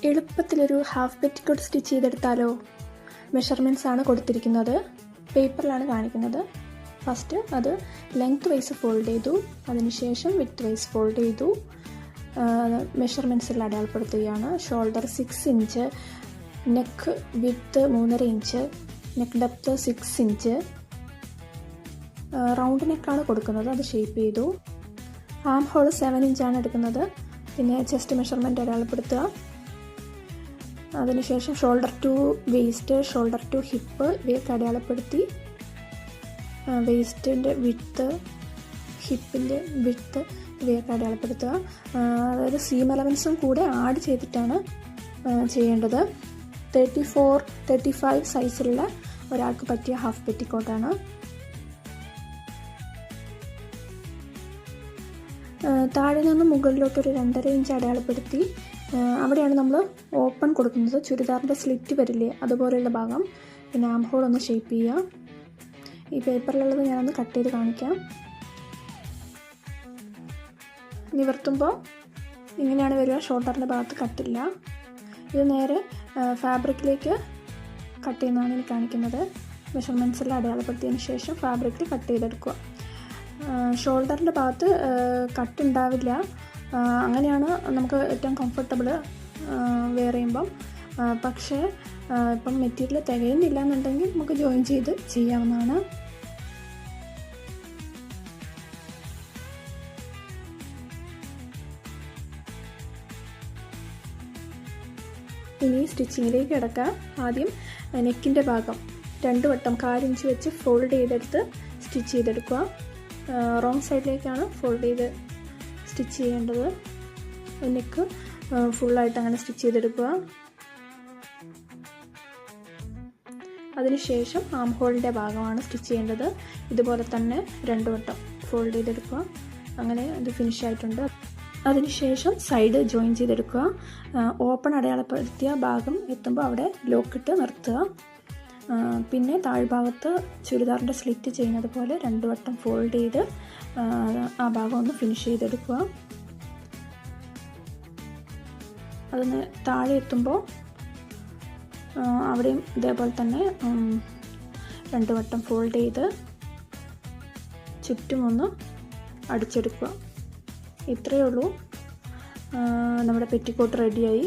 എളുപ്പത്തിലൊരു half petticoat stitch ചെയ്തെടുത്താലോ? Measurements ആണ് കൊടുത്തിരിക്കുന്നത്, പേപ്പറിലാണ് കാണിക്കുന്നത്. ഫസ്റ്റ് അത് ലെങ്ത് വൈസ് ഫോൾഡ് ചെയ്തു, അതിനുശേഷം വിഡ്ത്ത് വൈസ് ഫോൾഡ് ചെയ്തു. മെഷർമെൻറ്റ്സിൽ അടയാളപ്പെടുത്തുകയാണ്. Shoulder 6 inch, neck width 3.5 inch, neck depth 6 inch. Round നെക്കാണ് കൊടുക്കുന്നത്, അത് ഷേപ്പ് ചെയ്തു. ആം ഹോൾ 7 ഇഞ്ചാണ് എടുക്കുന്നത്. പിന്നെ ചെസ്റ്റ് മെഷർമെൻറ്റ് അടയാളപ്പെടുത്തുക. അതിനുശേഷം shoulder to waist, shoulder to hip ഇവയൊക്കെ അടയാളപ്പെടുത്തി വേസ്റ്റിൻ്റെ വിഡ്ത്ത്, ഹിപ്പിൻ്റെ വിഡ്ത്ത് ഇവയൊക്കെ അടയാളപ്പെടുത്തുക. അതായത് സീം എലമെൻസും കൂടെ ആഡ് ചെയ്തിട്ടാണ് ചെയ്യേണ്ടത്. 34-35 സൈസിലുള്ള ഒരാൾക്ക് പറ്റിയ ഹാഫ് പെറ്റിക്കോട്ടാണ്. താഴെ നിന്ന് മുകളിലോട്ടൊരു 2.5 ഇഞ്ച് അടയാളപ്പെടുത്തി അവിടെയാണ് നമ്മൾ ഓപ്പൺ കൊടുക്കുന്നത്. ചുരിദാറിൻ്റെ സ്ലിറ്റ് വരില്ലേ, അതുപോലെയുള്ള ഭാഗം. പിന്നെ ആം ഹോൾ ഒന്ന് ഷേപ്പ് ചെയ്യുക. ഈ പേപ്പറിലുള്ളത് ഞാനൊന്ന് കട്ട് ചെയ്ത് കാണിക്കാം. നിവർത്തുമ്പോൾ ഇങ്ങനെയാണ് വരിക, ഷോൾഡറിൻ്റെ ഭാഗത്ത് കട്ടില്ല. ഇത് നേരെ ഫാബ്രിക്കിലേക്ക് കട്ട് ചെയ്യുന്നതാണ് എനിക്ക് കാണിക്കുന്നത്. മെഷർമെൻറ്റ്സെല്ലാം അടയാളപ്പെടുത്തിയതിന് ശേഷം ഫാബ്രിക്കിൽ കട്ട് ചെയ്തെടുക്കുക. ഷോൾഡറിൻ്റെ ഭാഗത്ത് കട്ട് ഉണ്ടാവില്ല, അങ്ങനെയാണ് നമുക്ക് ഏറ്റവും കംഫർട്ടബിൾ വെയർ ചെയ്യുമ്പം. പക്ഷേ ഇപ്പം മെറ്റീരിയൽ തികയുന്നില്ല എന്നുണ്ടെങ്കിൽ നമുക്ക് ജോയിൻ ചെയ്ത് ചെയ്യാവുന്നതാണ്. ഇനി സ്റ്റിച്ചിങ്ങിലേക്ക് കിടക്കാം. ആദ്യം നെക്കിൻ്റെ ഭാഗം 2 വട്ടം 1/4 ഇഞ്ച് വെച്ച് ഫോൾഡ് ചെയ്തെടുത്ത് സ്റ്റിച്ച് ചെയ്തെടുക്കുക. റോങ് സൈഡിലേക്കാണ് ഫോൾഡ് ചെയ്ത് സ്റ്റിച്ച് ചെയ്യേണ്ടത്. നെക്ക് ഫുള്ളായിട്ട് അങ്ങനെ സ്റ്റിച്ച് ചെയ്തെടുക്കുക. അതിനുശേഷം ആം ഹോളിൻ്റെ ഭാഗമാണ് സ്റ്റിച്ച് ചെയ്യേണ്ടത്. ഇതുപോലെ തന്നെ 2 വട്ടം ഫോൾഡ് ചെയ്തെടുക്കുക. അങ്ങനെ ഇത് ഫിനിഷ് ആയിട്ടുണ്ട്. അതിനുശേഷം സൈഡ് ജോയിൻ ചെയ്തെടുക്കുക. ഓപ്പൺ അടയാളപ്പെടുത്തിയ ഭാഗം എത്തുമ്പോൾ അവിടെ ലോക്കിട്ട് നിർത്തുക. പിന്നെ താഴ്ഭാഗത്ത് ചുരിദാറിൻ്റെ സ്ലിറ്റ് ചെയ്യുന്നത് പോലെ 2 വട്ടം ഫോൾഡ് ചെയ്ത് ആ ഭാഗം ഒന്ന് ഫിനിഷ് ചെയ്തെടുക്കുക. അതിന് താഴെ എത്തുമ്പോൾ അവിടെയും ഇതേപോലെ തന്നെ 2 വട്ടം ഫോൾഡ് ചെയ്ത് ചുറ്റും ഒന്ന് അടിച്ചെടുക്കുക. ഇത്രയേ ഉള്ളൂ, നമ്മുടെ പെറ്റിക്കോട്ട് റെഡിയായി.